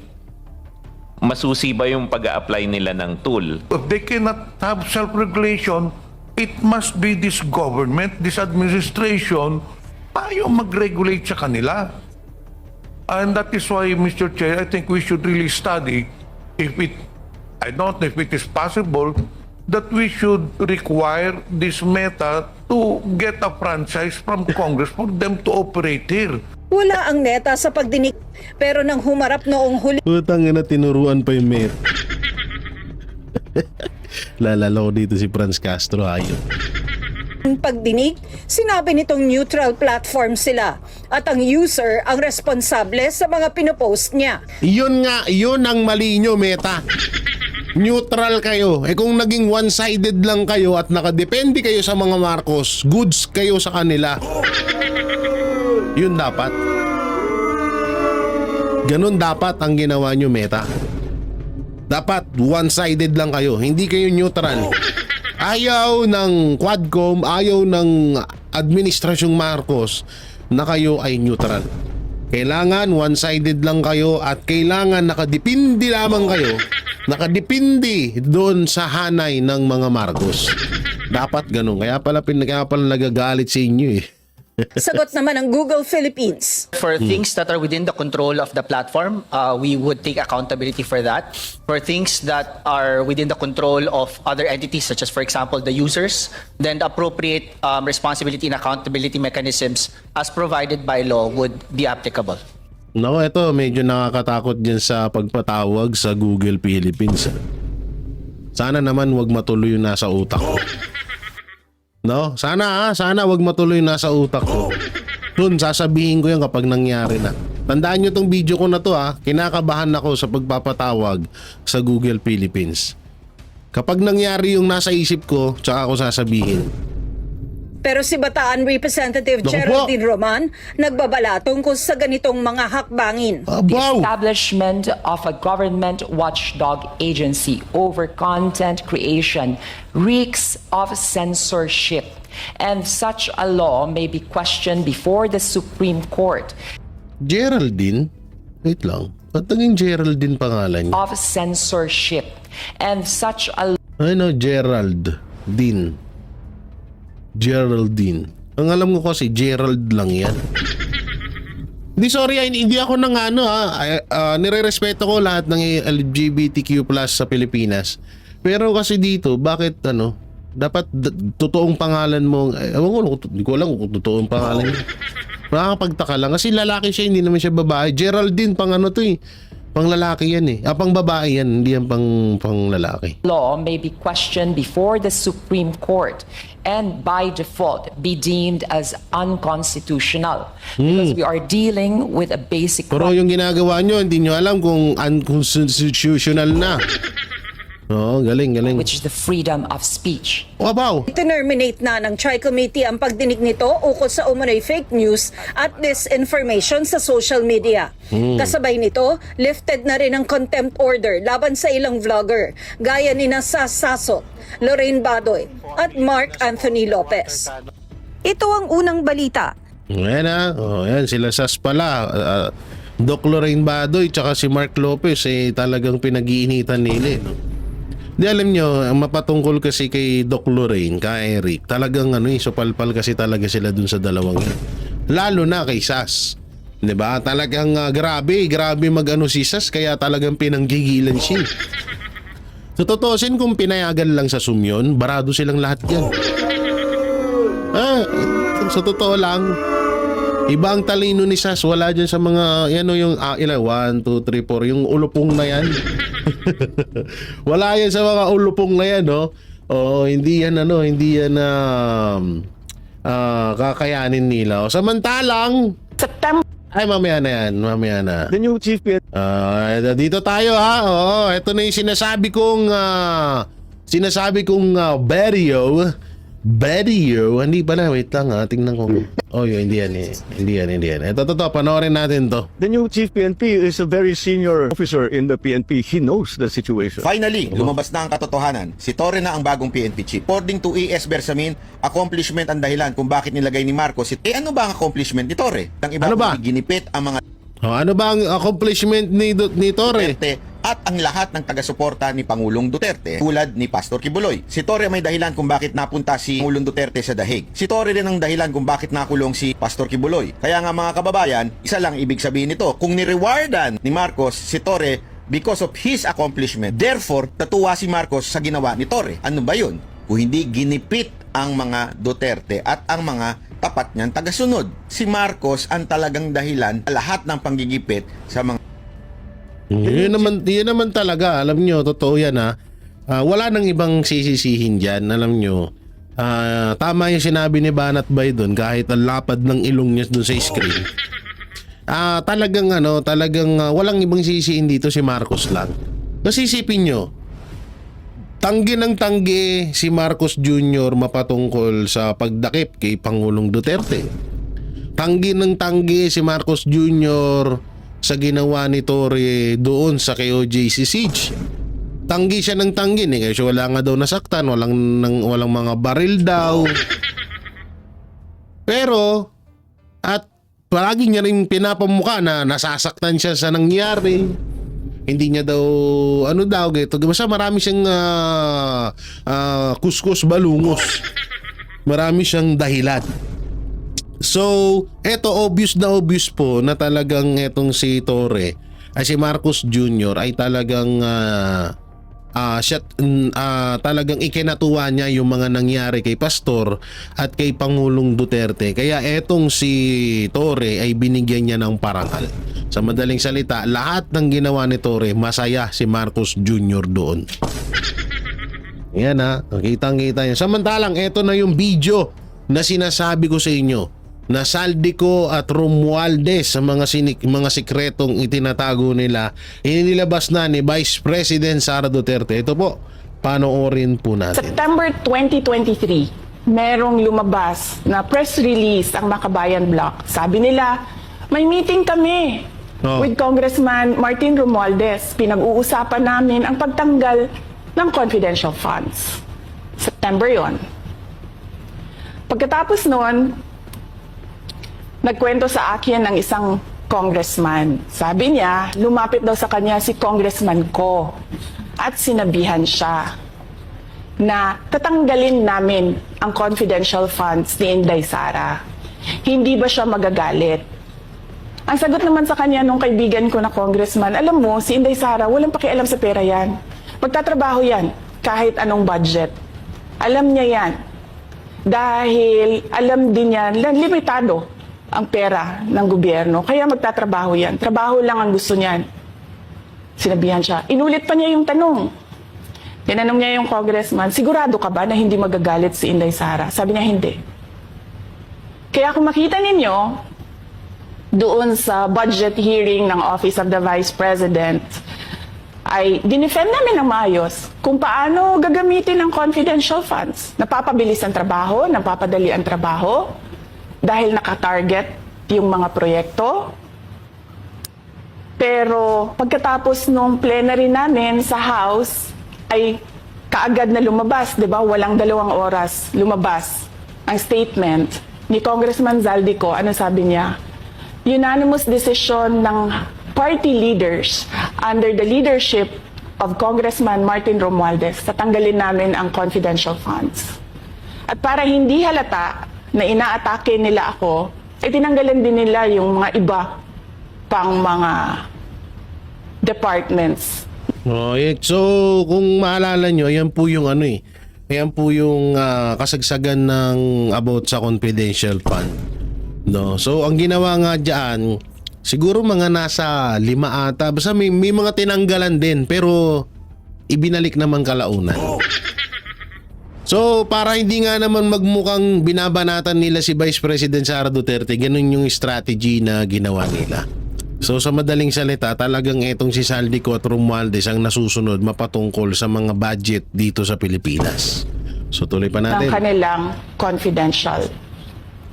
Masusi ba yung pag-a-apply nila ng tool? If they cannot have self-regulation, it must be this government, this administration, tayo mag-regulate sa kanila. And that is why, Mr. Chair, I think we should really study I don't know if it is possible that we should require this Meta to get a franchise from Congress for them to operate here. Wala ang neta sa pagdinig, pero nang humarap noong huli Putang ina, tinuruan pa yung Met. Lalala ko dito si Franz Castro, ayun. pagdinig, sinabi nitong neutral platform sila at ang user ang responsable sa mga pinopost niya. Yun nga, yun ang mali nyo, Meta. Neutral kayo. Eh kung naging one-sided lang kayo at nakadepende kayo sa mga Marcos, goods kayo sa kanila. Yun dapat. Ganun dapat ang ginawa nyo, Meta. Dapat one-sided lang kayo. Hindi kayo neutral. Ayaw ng Quadcom, ayaw ng Administrasyong Marcos na kayo ay neutral. Kailangan one-sided lang kayo at kailangan nakadepende lamang kayo. Nakadepende doon sa hanay ng mga Marcos. Dapat ganun. Kaya pala nagagalit sa inyo eh. Sagot naman ng Google Philippines. For things that are within the control of the platform, we would take accountability for that. For things that are within the control of other entities, such as, for example, the users, then the appropriate responsibility and accountability mechanisms as provided by law would be applicable. Nako, ito medyo nakakatakot dyan sa pagpatawag sa Google Philippines. Sana naman wag matuloy yung nasa utak ko. No? Sana wag matuloy yung nasa utak ko. Dun, sasabihin ko yan kapag nangyari na. Tandaan nyo tong video ko na to kinakabahan ako sa pagpapatawag sa Google Philippines. Kapag nangyari yung nasa isip ko, tsaka ako sasabihin. Pero si Bataan Representative Naku po. Geraldine Roman nagbabala tungkol sa ganitong mga hakbangin. The establishment of a government watchdog agency over content creation reeks of censorship, and such a law may be questioned before the Supreme Court. Geraldine? Wait lang. Ba't naging Geraldine pangalan niya? Of censorship, and such a Ano, Geraldine. Ang alam ko kasi Gerald lang yan. Hindi, sorry, hindi ako nang nire-respeto ko lahat ng LGBTQ+ sa Pilipinas. Pero kasi dito, bakit dapat totoong pangalan mo, hindi ko alam kung totoong pangalan niya. Nakakapagtaka lang kasi lalaki siya, hindi naman siya babae. Geraldine pang pang lalaki yan pang babae yan, hindi yan pang lalaki. law may be questioned before the Supreme Court and by default be deemed as unconstitutional because we are dealing with a basic Pero yung ginagawa nyo, hindi nyo alam kung unconstitutional na. Oo, galing. which is the freedom of speech. Wabaw! Terminate na ng Tri-Committee ang pagdinig nito ukol sa umano'y fake news at disinformation sa social media. Kasabay nito, lifted na rin ang contempt order laban sa ilang vlogger, gaya ni Sas Sasot, Lorraine Badoy at Mark Anthony Lopez. Ito ang unang balita. Ayan yan sila Sas pala. Doc Lorraine Badoy tsaka si Mark Lopez talagang pinag-iinitan nila no? Di alam nyo, mapatungkol kasi kay Doc Lorraine, kay Eric, talagang supalpal kasi talaga sila dun sa dalawang yan. Lalo na kay Sas. Diba? Talagang grabe si Sas, kaya talagang pinanggigilan siya. So totosin kung pinayagan lang sa sumyon, barado silang lahat yan. Sa totoo lang, ibang talino ni Sas, wala dyan sa mga, yung 1, 2, 3, 4, yung ulupong na yan. Wala yan sa mga ulupong na yan, no? Hindi yan kakayanin nila. Samantalang, ay mamaya na. The new chief dito tayo ito na yung sinasabi kong video. Hindi pala, wait lang tingnan ko. Hindi yan. Ito, panoorin natin to. The new chief PNP is a very senior officer in the PNP. He knows the situation. Finally, lumabas na ang katotohanan. Si Torre na ang bagong PNP chief. According to E.S. Bersamin, accomplishment ang dahilan kung bakit nilagay ni Marcos. Ano ba ang accomplishment ni Torre? Ang iba ginipit ang mga ano ba ang accomplishment ni Torre? At ang lahat ng taga-suporta ni Pangulong Duterte tulad ni Pastor Kibuloy. Si Torre may dahilan kung bakit napunta si Pangulong Duterte sa Dahig. Si Torre din ang dahilan kung bakit nakulong si Pastor Kibuloy. Kaya nga mga kababayan, isa lang ibig sabihin nito. Kung nirewardan ni Marcos si Torre because of his accomplishment, therefore, tatuwa si Marcos sa ginawa ni Torre. Ano ba yun? Kung hindi ginipit ang mga Duterte at ang mga tapat niyang tagasunod. Si Marcos ang talagang dahilan sa lahat ng panggigipit sa mga Yun naman talaga, alam nyo, totoo yan ha. Wala nang ibang sisisihin dyan, alam nyo. Tama yung sinabi ni Banat Bay doon, kahit ang lapad ng ilong niya doon sa screen. Talagang walang ibang sisihin dito si Marcos lang. Kasi isipin nyo, tanggi ng tanggi si Marcos Jr. mapatungkol sa pagdakip kay Pangulong Duterte. Tanggi ng tanggi si Marcos Jr. sa ginawa ni Torre doon sa kay OJC Siege. Tanggi siya ng tanggi kasi wala nga daw nasaktan, walang mga baril daw. Pero at palagi niya rin pinapamukha na nasasaktan siya sa nangyari. Hindi niya daw gito. Basta marami siyang kuskus balungos. Marami siyang dahilan. So, eto obvious po na talagang etong si Torre ay si Marcos Jr. ay talagang talagang ikinatuwa niya yung mga nangyari kay Pastor at kay Pangulong Duterte. Kaya etong si Torre ay binigyan niya ng parangal. Sa madaling salita, lahat ng ginawa ni Torre, masaya si Marcos Jr. doon. Yan kitang-kita niya. Samantalang eto na yung video na sinasabi ko sa inyo na Saldico at Romualdez sa mga sikretong itinatago nila, inilabas na ni Vice President Sara Duterte. Ito po, panoorin po natin. September 2023, merong lumabas na press release ang Makabayan Block. Sabi nila, may meeting kami with Congressman Martin Romualdez. Pinag-uusapan namin ang pagtanggal ng confidential funds. September yon. Pagkatapos noon, nagkwento sa akin ng isang congressman. Sabi niya, lumapit daw sa kanya si Congressman Ko at sinabihan siya na tatanggalin namin ang confidential funds ni Inday Sara. Hindi ba siya magagalit? Ang sagot naman sa kanya nung kaibigan ko na congressman, alam mo, si Inday Sara, walang pakialam sa pera yan. Magtatrabaho yan kahit anong budget. Alam niya yan. Dahil alam din niya, limitado ang pera ng gobyerno. Kaya magtatrabaho yan. Trabaho lang ang gusto niyan. Sinabihan siya. Inulit pa niya yung tanong. Tinanong niya yung congressman, sigurado ka ba na hindi magagalit si Inday Sara? Sabi niya, hindi. Kaya kung makita ninyo, doon sa budget hearing ng Office of the Vice President, ay dinefend namin ng maayos kung paano gagamitin ang confidential funds. Napapabilis ang trabaho, napapadali ang trabaho, dahil nakatarget yung mga proyekto. Pero pagkatapos nung plenary namin sa House, ay kaagad na lumabas, di ba? Walang 2 oras lumabas ang statement ni Congressman Zaldico. Ano sabi niya? Unanimous decision ng party leaders under the leadership of Congressman Martin Romualdez, tatanggalin namin ang confidential funds. At para hindi halata na inaatake nila ako, ay tinanggalan din nila yung mga iba pang mga departments. So kung maalala nyo, yan po yung yan po yung kasagsagan ng about sa confidential fund. No? So ang ginawa nga dyan, siguro mga nasa 5 ata, basta may mga tinanggalan din, pero ibinalik naman kalaunan. So, para hindi nga naman magmukhang binabanatan nila si Vice President Sara Duterte, ganun yung strategy na ginawa nila. So, sa madaling salita, talagang etong si Saldico at Romualdez ang nasusunod mapatungkol sa mga budget dito sa Pilipinas. So, tuloy pa natin. Ng kanilang confidential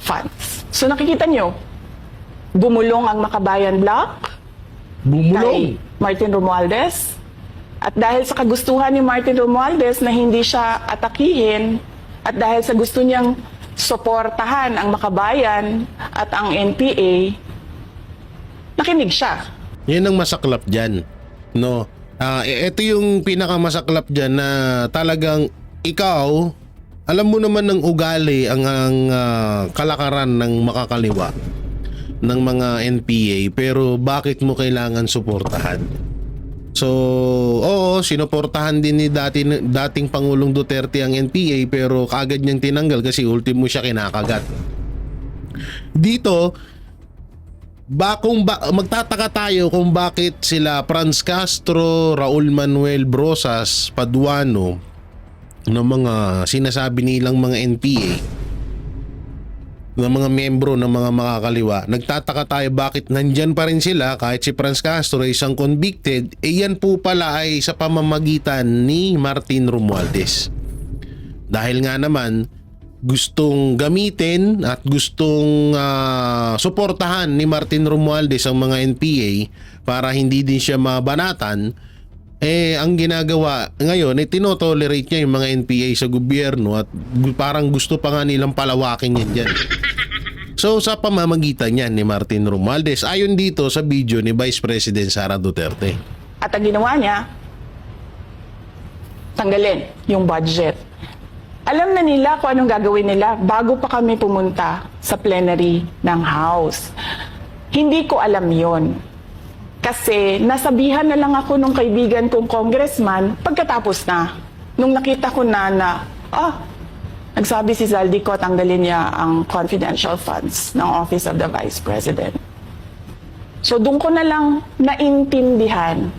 funds. So, nakikita nyo, bumulong ang Makabayan Block kay Martin Romualdez. At dahil sa kagustuhan ni Martin Romualdez na hindi siya atakihin, at dahil sa gusto niyang suportahan ang Makabayan at ang NPA, nakinig siya. Yan ang masaklap dyan. No? Ito yung pinakamasaklap dyan na talagang ikaw, alam mo naman ng ugali ang kalakaran ng makakaliwa ng mga NPA, pero bakit mo kailangan suportahan? So, oo, sinuportahan din ni dating Pangulong Duterte ang NPA pero kaagad niyang tinanggal kasi ultimo siya kinakagat. Dito, magtataka tayo kung bakit sila Franz Castro, Raul Manuel Brosas, Paduano, ng mga sinasabi nilang mga NPA, ng mga membro ng mga makakaliwa, nagtataka tayo bakit nandyan pa rin sila kahit si Franz Castro ay isang convicted. Yan po pala ay sa pamamagitan ni Martin Romualdez. Dahil nga naman gustong gamitin at gustong suportahan ni Martin Romualdez ang mga NPA para hindi din siya mabanatan. Ang ginagawa ngayon ay tinotolerate niya yung mga NPA sa gobyerno at parang gusto pa nga nilang palawakin yan dyan. So sa pamamagitan niyan ni Martin Romualdez, ayon dito sa video ni Vice President Sara Duterte. At ang ginawa niya, tanggalin yung budget. Alam na nila kung anong gagawin nila bago pa kami pumunta sa plenary ng House. Hindi ko alam yon. Kasi nasabihan na lang ako nung kaibigan kong congressman pagkatapos na. Nung nakita ko na nagsabi si Zaldico tanggalin niya ang confidential funds ng Office of the Vice President. So doon ko na lang naintindihan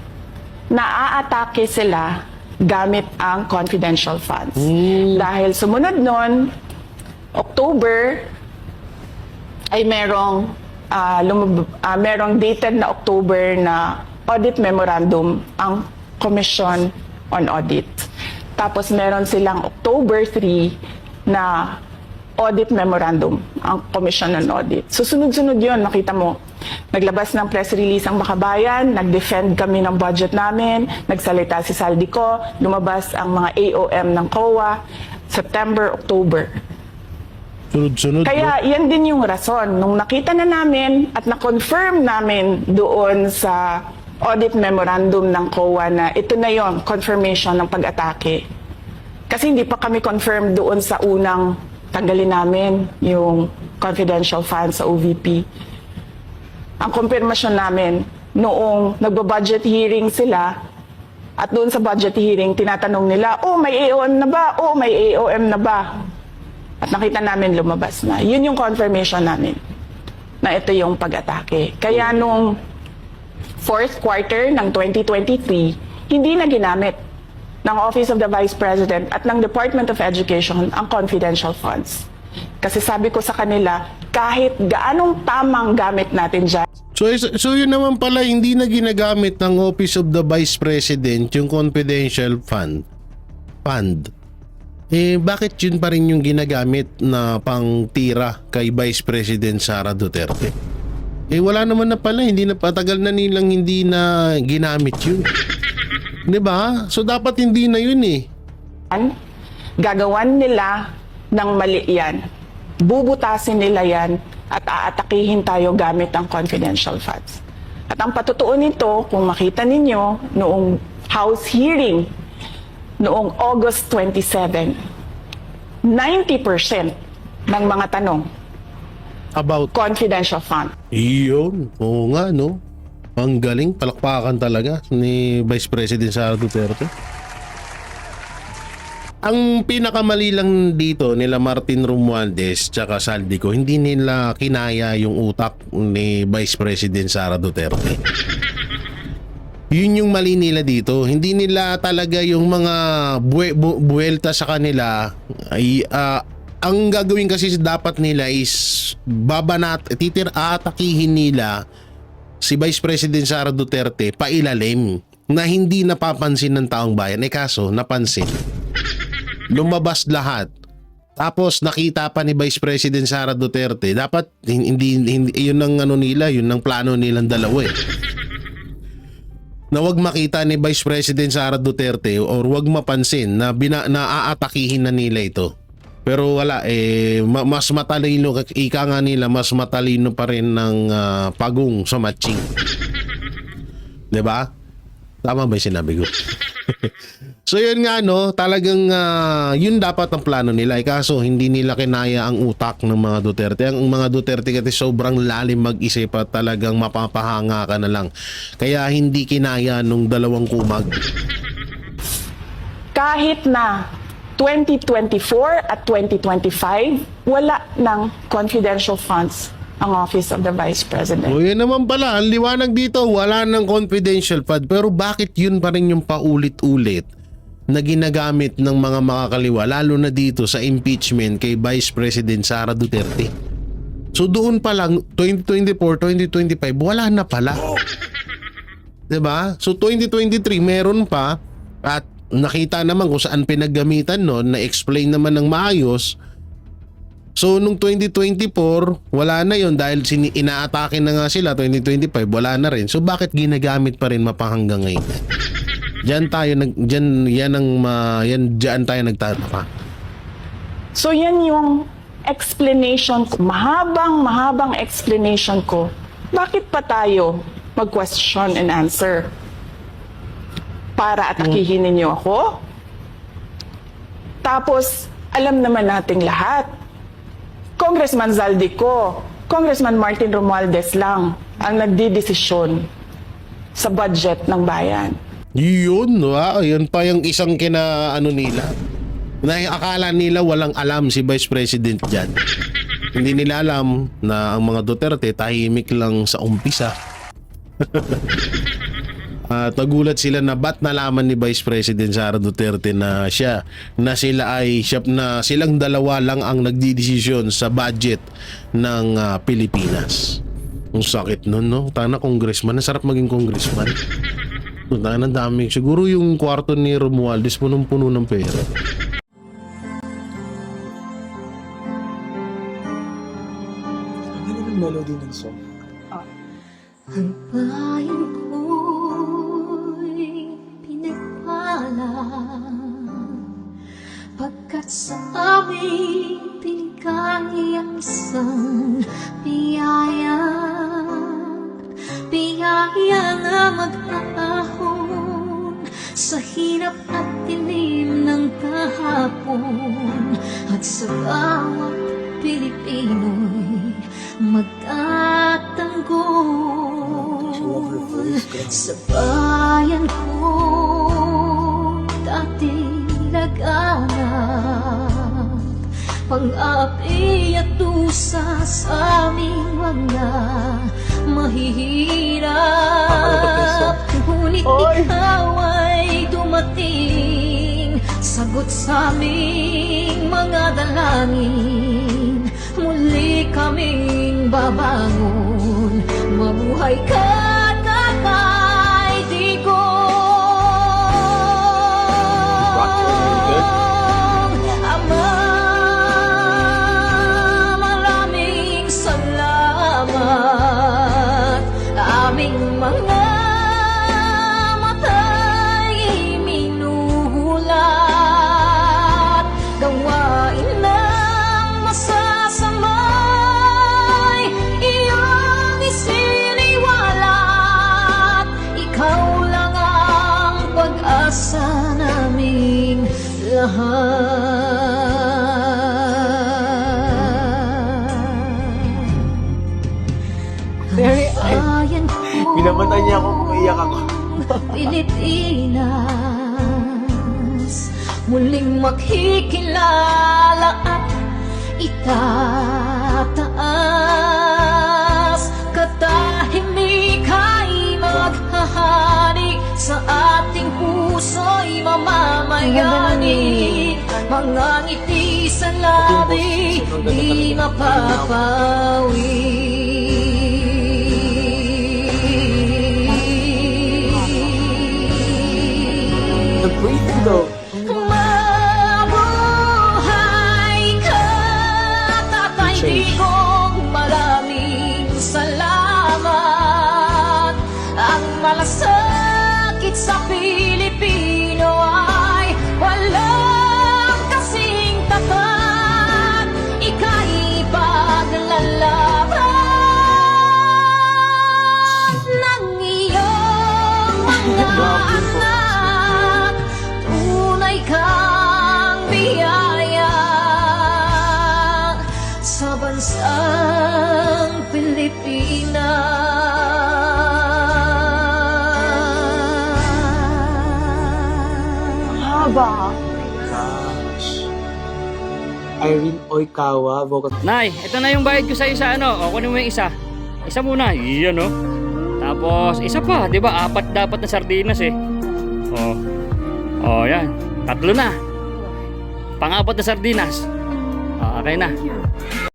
na aatake sila gamit ang confidential funds. Dahil sumunod nun, October, ay merong dated na October na audit memorandum ang Commission on Audit. Tapos meron silang October 3 na audit memorandum ang Commission on Audit. So sunod-sunod yun, nakita mo. Naglabas ng press release ang Makabayan, nag-defend kami ng budget namin, nagsalita si Zaldico, lumabas ang mga AOM ng COA, September, October. Sunod-sunod. Kaya yan din yung rason. Nung nakita na namin at na-confirm namin doon sa audit memorandum ng COA na ito na yon, confirmation ng pag-atake. Kasi hindi pa kami confirm doon sa unang tanggalin namin yung confidential funds sa OVP. Ang confirmation namin noong nagba-budget hearing sila at doon sa budget hearing tinatanong nila, may AOM na ba? May AOM na ba? At nakita namin lumabas na. Yun yung confirmation namin na ito yung pag-atake. Kaya nung fourth quarter ng 2023, hindi na ginamit ng Office of the Vice President at ng Department of Education ang confidential funds. Kasi sabi ko sa kanila, kahit gaanong tamang gamit natin dyan. So yun naman pala, hindi na ginagamit ng Office of the Vice President yung confidential fund. Bakit yun pa rin yung ginagamit na pang tira kay Vice President Sara Duterte? Wala naman na pala, hindi na patagal na nilang hindi na ginamit yun. 'Di ba? So dapat hindi na yun Gagawan nila ng mali yan. Bubutasin nila yan at aatakihin tayo gamit ang confidential funds. At ang patutuo nito, kung makita ninyo, noong House hearing, noong August 27, 90% ng mga tanong about confidential fund. Iyon. Oo nga, no? Ang galing, palakpakan talaga ni Vice President Sara Duterte. Ang pinakamali lang dito nila Martin Romualdez tsaka Zaldico, hindi nila kinaya yung utak ni Vice President Sara Duterte. Yun yung mali nila dito. Hindi nila talaga yung mga buwelta sa kanila ay ang gagawin kasi dapat nila is aatakihin nila si Vice President Sara Duterte pailalim na hindi napapansin ng taong bayan. Kaso napansin. Lumabas lahat. Tapos nakita pa ni Vice President Sara Duterte. Dapat hindi yun ang nila, yun ang plano nilang dalawa na wag makita ni Vice President Sara Duterte or wag mapansin na aatakihin na nila ito. Pero wala, mas matalino, ika nga nila, mas matalino pa rin ng pagong sa matching. 'Di ba? Tama ba yung sinabi ko? So yun nga no, talagang yun dapat ang plano nila. Kaso hindi nila kinaya ang utak ng mga Duterte. Ang mga Duterte kasi sobrang lalim mag-isip at talagang mapapahanga ka na lang. Kaya hindi kinaya nung dalawang kumag. Kahit na 2024 at 2025, wala ng confidential funds ang Office of the Vice President. O yun naman pala, ang liwanag dito, wala ng confidential fund. Pero bakit yun pa rin yung paulit-ulit na ginagamit ng mga makakaliwa, lalo na dito sa impeachment kay Vice President Sara Duterte? So doon pa lang, 2024, 2025, wala na pala. Diba? So 2023, meron pa at nakita naman kung saan pinaggamitan nun, na-explain naman ng maayos. So nung 2024, wala na yon dahil inaatake na nga sila. 2025, wala na rin. So bakit ginagamit pa rin mapahanggang ngayon? Diyan tayo nagtataka. So yan yung explanation ko, mahabang explanation ko. Bakit pa tayo mag-question and answer? Para atakihin ninyo ako? Tapos, alam naman nating lahat. Congressman Zaldico, Congressman Martin Romualdez lang ang nagdidesisyon sa budget ng bayan. Yun, yun pa yung isang nila. Akala nila walang alam si Vice President dyan. Hindi nila alam na ang mga Duterte tahimik lang sa umpisa. Nagulat sila na ba't nalaman ni Vice President Sara Duterte na silang dalawa lang ang nagdidesisyon sa budget ng Pilipinas. Ang sakit nun, no? Tana congressman, nasarap maging congressman. Tana dami. Siguro yung kwarto ni Romualdez punong-puno ng pera. Ano yung melody ng song? Ang bayan ko'y pinagpala pagkat sa amin pinigay ang isang biyaya na mag-aahon sa hirap at dilim ng kahapon at sa bawat Pilipino'y magtatanggol sa bayan ko dati laganap pang-api at dusa sa aming mga mahihirap. Ngunit ikaw ay dumating, sagot sa aming mga dalangin. Muli kaming babangon, mabuhay ka na kay Digong. Ama, maraming salamat. Aming mga mata'y minuhulat, gawain ng masasamay iyong isiniwalat. Ikaw lang ang pag-asa naming lahat. Pinamatay niya ako, umiiyak ako. Pilipinas, muling makikilala at itataas. Katahimik ay maghahari sa ating puso'y mamamayani. Mga ngiti sa labi di mapapawi. Mabuhay ka, Tatay Digong, maraming salamat. Ang malasakit sa Pilipino ay walang kasing tapat. Ika'y paglalaban ng iyong mga ba? Gosh. Irene Oikawa, vocal. Nay, ito na yung bayad ko sa isa, ano? O, kunin mo yung isa. Isa muna, iyan, no? Tapos, isa pa, di ba? 4 dapat na sardinas, eh. O, yan. 3 na. Pang-4 na sardinas. Okay na.